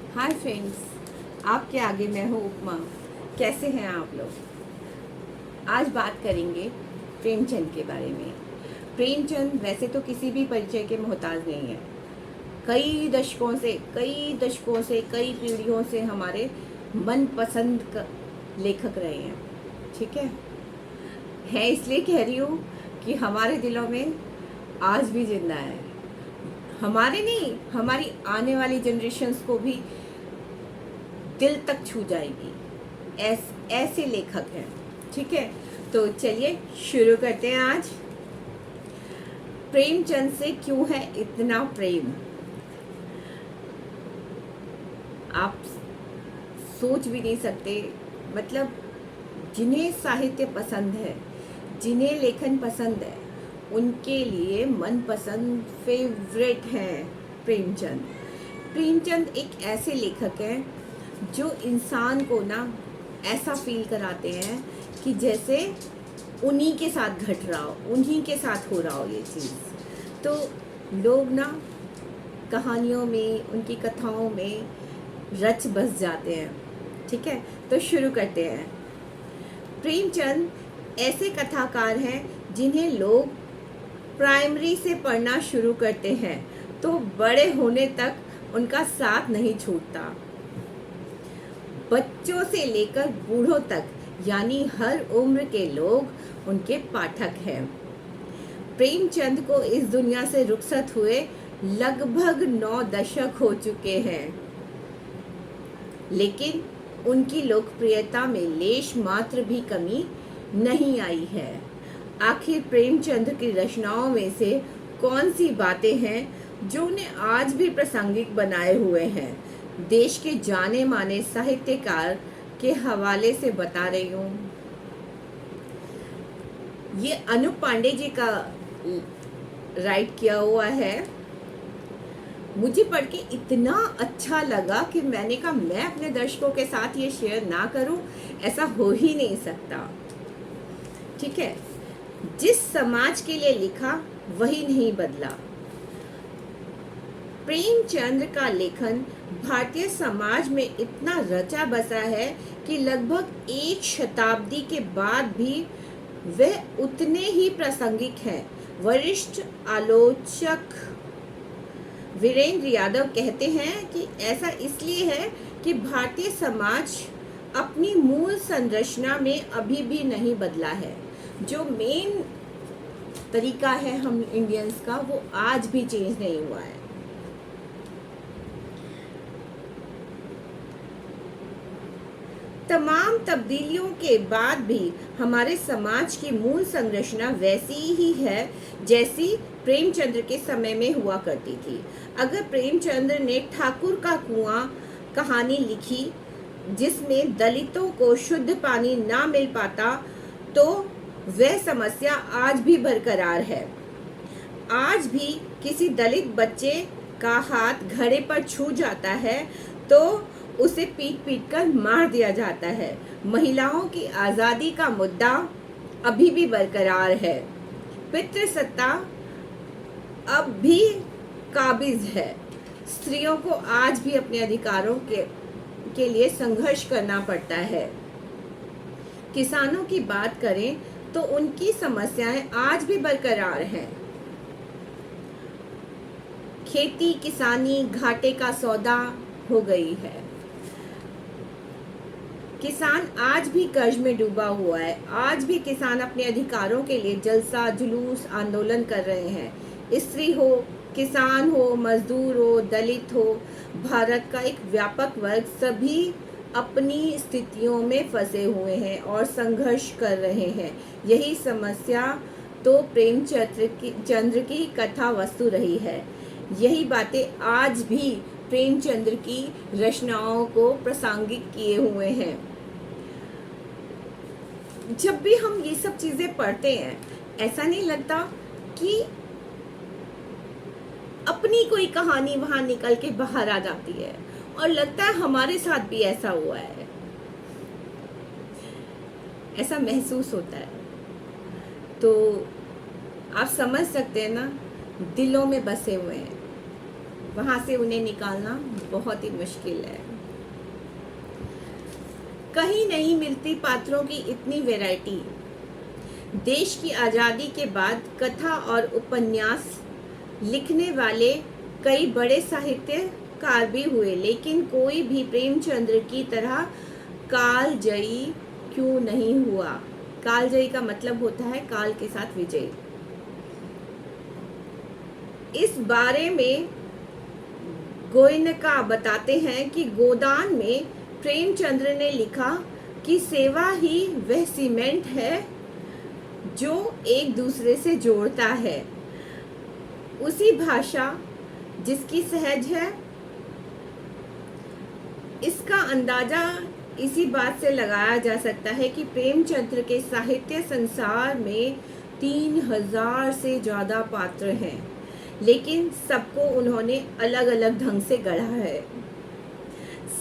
Hi friends, आपके आगे मैं हूँ उपमा। कैसे हैं आप लोग? आज बात करेंगे प्रेमचंद के बारे में। प्रेमचंद वैसे तो किसी भी परिचय के मोहताज नहीं है। कई दशकों से कई पीढ़ियों से हमारे मनपसंद लेखक रहे हैं। ठीक है इसलिए कह रही हूँ कि हमारे दिलों में आज भी जिंदा है। हमारे नहीं, हमारी आने वाली जनरेशन्स को भी दिल तक छू जाएगी। ऐसे लेखक हैं। ठीक है, तो चलिए शुरू करते हैं। आज प्रेमचंद से क्यों है इतना प्रेम, आप सोच भी नहीं सकते। मतलब जिन्हें साहित्य पसंद है, जिन्हें लेखन पसंद है, उनके लिए मनपसंद फेवरेट हैं प्रेमचंद। प्रेमचंद एक ऐसे लेखक हैं जो इंसान को ना ऐसा फील कराते हैं कि जैसे उन्हीं के साथ घट रहा हो, उन्हीं के साथ हो रहा हो ये चीज़। तो लोग ना कहानियों में, उनकी कथाओं में रच बस जाते हैं। ठीक है, तो शुरू करते हैं। प्रेमचंद ऐसे कथाकार हैं जिन्हें लोग प्राइमरी से पढ़ना शुरू करते हैं तो बड़े होने तक उनका साथ नहीं छूटता। बच्चों से लेकर बूढ़ों तक, यानी हर उम्र के लोग उनके पाठक हैं। प्रेमचंद को इस दुनिया से रुखसत हुए लगभग 9 दशक हो चुके हैं, लेकिन उनकी लोकप्रियता में लेश मात्र भी कमी नहीं आई है। आखिर प्रेमचंद की रचनाओं में से कौन सी बातें हैं जो उन्हें आज भी प्रासंगिक बनाए हुए हैं? देश के जाने माने साहित्यकार के हवाले से बता रही हूँ। ये अनूप पांडे जी का राइट किया हुआ है। मुझे पढ़ के इतना अच्छा लगा कि मैंने कहा मैं अपने दर्शकों के साथ ये शेयर ना करूं, ऐसा हो ही नहीं सकता। ठीक है, जिस समाज के लिए लिखा वही नहीं बदला। प्रेमचंद का लेखन भारतीय समाज में इतना रचा बसा है कि लगभग 1 शताब्दी के बाद भी वह उतने ही प्रासंगिक हैं। वरिष्ठ आलोचक वीरेंद्र यादव कहते हैं कि ऐसा इसलिए है कि भारतीय समाज अपनी मूल संरचना में अभी भी नहीं बदला है। जो मेन तरीका है हम इंडियंस का, वो आज भी चेंज नहीं हुआ है। तमाम तब्दीलियों के बाद भी हमारे समाज की मूल संरचना वैसी ही है जैसी प्रेमचंद्र के समय में हुआ करती थी। अगर प्रेमचंद्र ने ठाकुर का कुआं कहानी लिखी जिसमें दलितों को शुद्ध पानी ना मिल पाता, तो वह समस्या आज भी बरकरार है। आज भी किसी दलित बच्चे का हाथ घड़े पर छू जाता है तो उसे पीट पीट कर मार दिया जाता है। महिलाओं की आज़ादी का मुद्दा अभी भी बरकरार है। पितृसत्ता अब भी काबिज है। स्त्रियों को आज भी अपने अधिकारों के लिए संघर्ष करना पड़ता है। किसानों की बात करें तो उनकी समस्याएं आज भी बरकरार हैं। खेती किसानी घाटे का सौदा हो गई है। किसान आज भी कर्ज में डूबा हुआ है। आज भी किसान अपने अधिकारों के लिए जलसा जुलूस आंदोलन कर रहे हैं। स्त्री हो, किसान हो, मजदूर हो, दलित हो, भारत का एक व्यापक वर्ग सभी अपनी स्थितियों में फंसे हुए हैं और संघर्ष कर रहे हैं। यही समस्या तो प्रेमचंद्र की कथा वस्तु रही है। यही बातें आज भी प्रेमचंद्र की रचनाओं को प्रासंगिक किए हुए हैं। जब भी हम ये सब चीजें पढ़ते हैं, ऐसा नहीं लगता कि अपनी कोई कहानी वहां निकल के बाहर आ जाती है, और लगता है हमारे साथ भी ऐसा हुआ है, ऐसा महसूस होता है। तो आप समझ सकते हैं ना, दिलों में बसे हुए हैं। वहाँ से उन्हें निकालना बहुत ही मुश्किल है। कहीं नहीं मिलती पात्रों की इतनी वैरायटी। देश की आज़ादी के बाद कथा और उपन्यास लिखने वाले कई बड़े साहित्यकार भी हुए, लेकिन कोई भी प्रेमचंद्र की तरह कालजयी क्यों नहीं हुआ। कालजयी का मतलब होता है काल के साथ विजयी। इस बारे में गोयनका बताते हैं कि गोदान में प्रेमचंद्र ने लिखा कि सेवा ही वह सीमेंट है जो एक दूसरे से जोड़ता है, उसी भाषा जिसकी सहज है। इसका अंदाजा इसी बात से लगाया जा सकता है कि प्रेमचंद्र के साहित्य संसार में 3000 से ज़्यादा पात्र हैं, लेकिन सबको उन्होंने अलग अलग ढंग से गढ़ा है।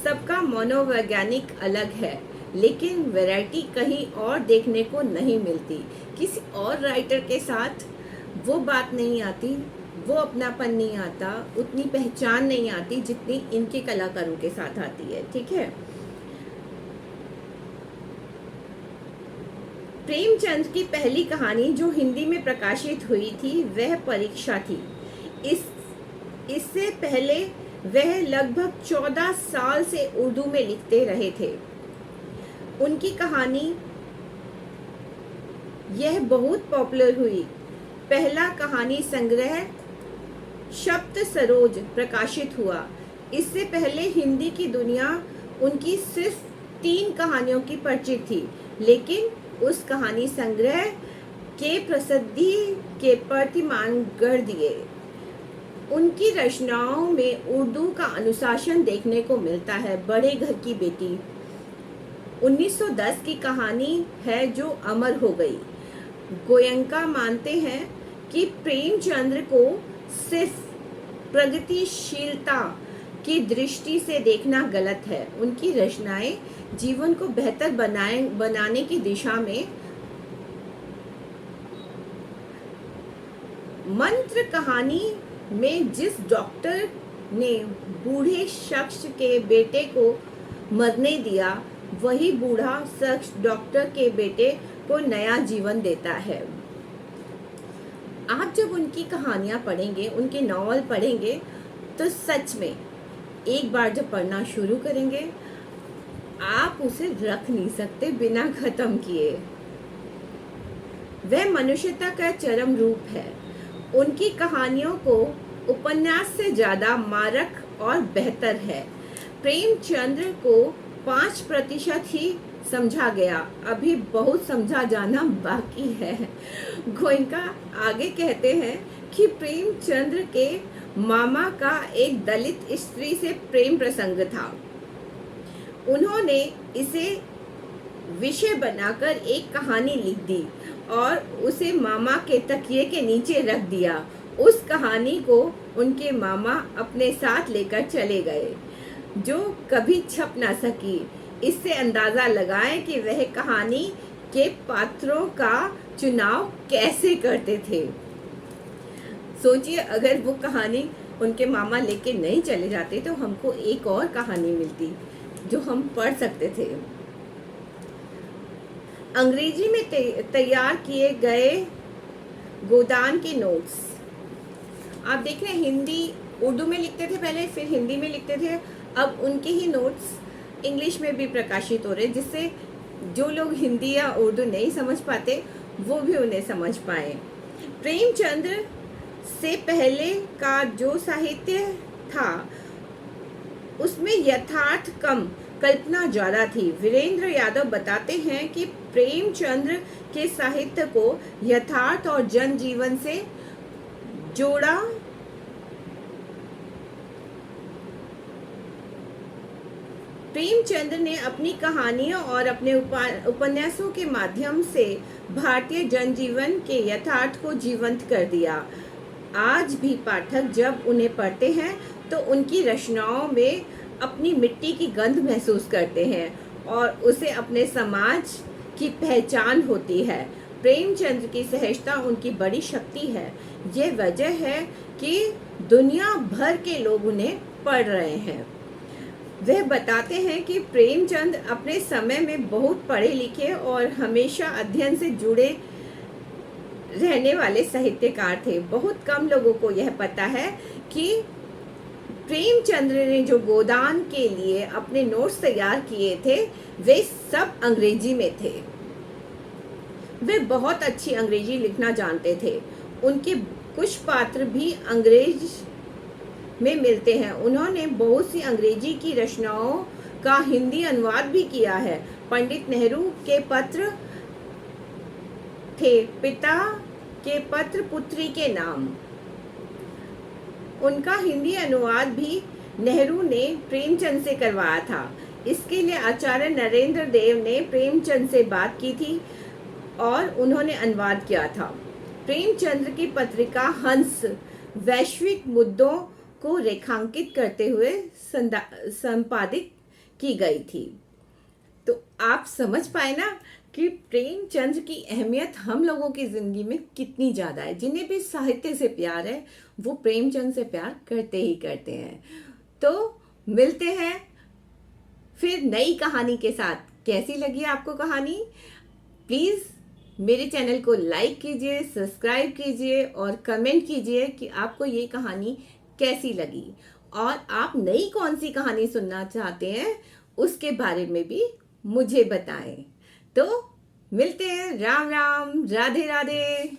सबका मनोवैज्ञानिक अलग है, लेकिन वैरायटी कहीं और देखने को नहीं मिलती। किसी और राइटर के साथ वो बात नहीं आती, वो अपनापन नहीं आता, उतनी पहचान नहीं आती जितनी इनके कलाकारों के साथ आती है। ठीक है। प्रेमचंद की पहली कहानी जो हिंदी में प्रकाशित हुई थी वह परीक्षा थी। इससे पहले वह लगभग 14 साल से उर्दू में लिखते रहे थे। उनकी कहानी यह बहुत पॉपुलर हुई। पहला कहानी संग्रह शब्द सरोज प्रकाशित हुआ। इससे पहले हिंदी की दुनिया उनकी सिर्फ 3 कहानियों की परिचित थी, लेकिन उस कहानी संग्रह के प्रसिद्धि के प्रतिमान गढ़ दिए। उनकी रचनाओं में उर्दू का अनुशासन देखने को मिलता है। बड़े घर की बेटी 1910 की कहानी है जो अमर हो गई। गोयनका मानते हैं कि प्रेमचंद्र को सिर्फ प्रगतिशीलता की दृष्टि से देखना गलत है। उनकी रचनाएं जीवन को बेहतर बनाने की दिशा में मंत्र कहानी में जिस डॉक्टर ने बूढ़े शख्स के बेटे को मरने दिया, वही बूढ़ा शख्स डॉक्टर के बेटे को नया जीवन देता है। आप जब उनकी कहानियां पढ़ेंगे, उनके नॉवल पढ़ेंगे, तो सच में एक बार जब पढ़ना शुरू करेंगे आप उसे रख नहीं सकते बिना खत्म किए। वह मनुष्यता का चरम रूप है। उनकी कहानियों को उपन्यास से ज्यादा मारक और बेहतर है। प्रेमचंद्र को 5% ही समझा गया, अभी बहुत समझा जाना बाकी है। गोयनका आगे कहते हैं कि प्रेमचंद्र के मामा का एक दलित स्त्री से प्रेम प्रसंग था। उन्होंने इसे विषय बनाकर एक कहानी लिख दी और उसे मामा के तकिए के नीचे रख दिया। उस कहानी को उनके मामा अपने साथ लेकर चले गए, जो कभी छप ना सकी। इससे अंदाजा लगाएं कि वह कहानी के पात्रों का चुनाव कैसे करते थे। सोचिए, अगर वो कहानी उनके मामा लेके नहीं चले जाते तो हमको एक और कहानी मिलती जो हम पढ़ सकते थे। अंग्रेजी में तैयार किए गए गोदान के नोट्स आप देख रहे हैं। हिंदी उर्दू में लिखते थे पहले, फिर हिंदी में लिखते थे। अब उनके ही नोट्स इंग्लिश में भी प्रकाशित हो रहे, जिससे जो लोग हिंदी या उर्दू नहीं समझ पाते वो भी उन्हें समझ पाए। प्रेमचंद्र से पहले का जो साहित्य था उसमें यथार्थ कम, कल्पना ज़्यादा थी। वीरेंद्र यादव बताते हैं कि प्रेमचंद्र के साहित्य को यथार्थ और जनजीवन से जोड़ा प्रेमचंद्र ने अपनी कहानियों और अपने उपन्यासों के माध्यम से भारतीय जनजीवन के यथार्थ को जीवंत कर दिया। आज भी पाठक जब उन्हें पढ़ते हैं तो उनकी रचनाओं में अपनी मिट्टी की गंध महसूस करते हैं और उसे अपने समाज की पहचान होती है। प्रेमचंद्र की सहजता उनकी बड़ी शक्ति है। यह वजह है कि दुनिया भर के लोग उन्हें पढ़ रहे हैं। वह बताते हैं कि प्रेमचंद अपने समय में बहुत पढ़े लिखे और हमेशा अध्ययन से जुड़े रहने वाले साहित्यकार थे। बहुत कम लोगों को यह पता है कि प्रेमचंद्र ने जो गोदान के लिए अपने नोट्स तैयार किए थे वे सब अंग्रेजी में थे। वे बहुत अच्छी अंग्रेजी लिखना जानते थे। उनके कुछ पात्र भी अंग्रेज में मिलते हैं। उन्होंने बहुत सी अंग्रेजी की रचनाओं का हिंदी अनुवाद भी किया है। पंडित नेहरू के पत्र थे, पिता के पत्र पुत्री के नाम। उनका हिंदी अनुवाद भी नेहरू ने प्रेमचंद से करवाया था। इसके लिए आचार्य नरेंद्र देव ने प्रेमचंद से बात की थी और उन्होंने अनुवाद किया था। प्रेमचंद्र की पत्रिका हंस वैश्विक मुद्दों को रेखांकित करते हुए संपादित की गई थी। तो आप समझ पाए ना कि प्रेमचंद्र की अहमियत हम लोगों की जिंदगी में कितनी ज़्यादा है। जिन्हें भी साहित्य से प्यार है वो प्रेमचंद से प्यार करते ही करते हैं। तो मिलते हैं फिर नई कहानी के साथ। कैसी लगी आपको कहानी? प्लीज़ मेरे चैनल को लाइक कीजिए, सब्सक्राइब कीजिए और कमेंट कीजिए कि आपको ये कहानी कैसी लगी और आप नई कौन सी कहानी सुनना चाहते हैं उसके बारे में भी मुझे बताएं। तो मिलते हैं। राम राम, राधे राधे।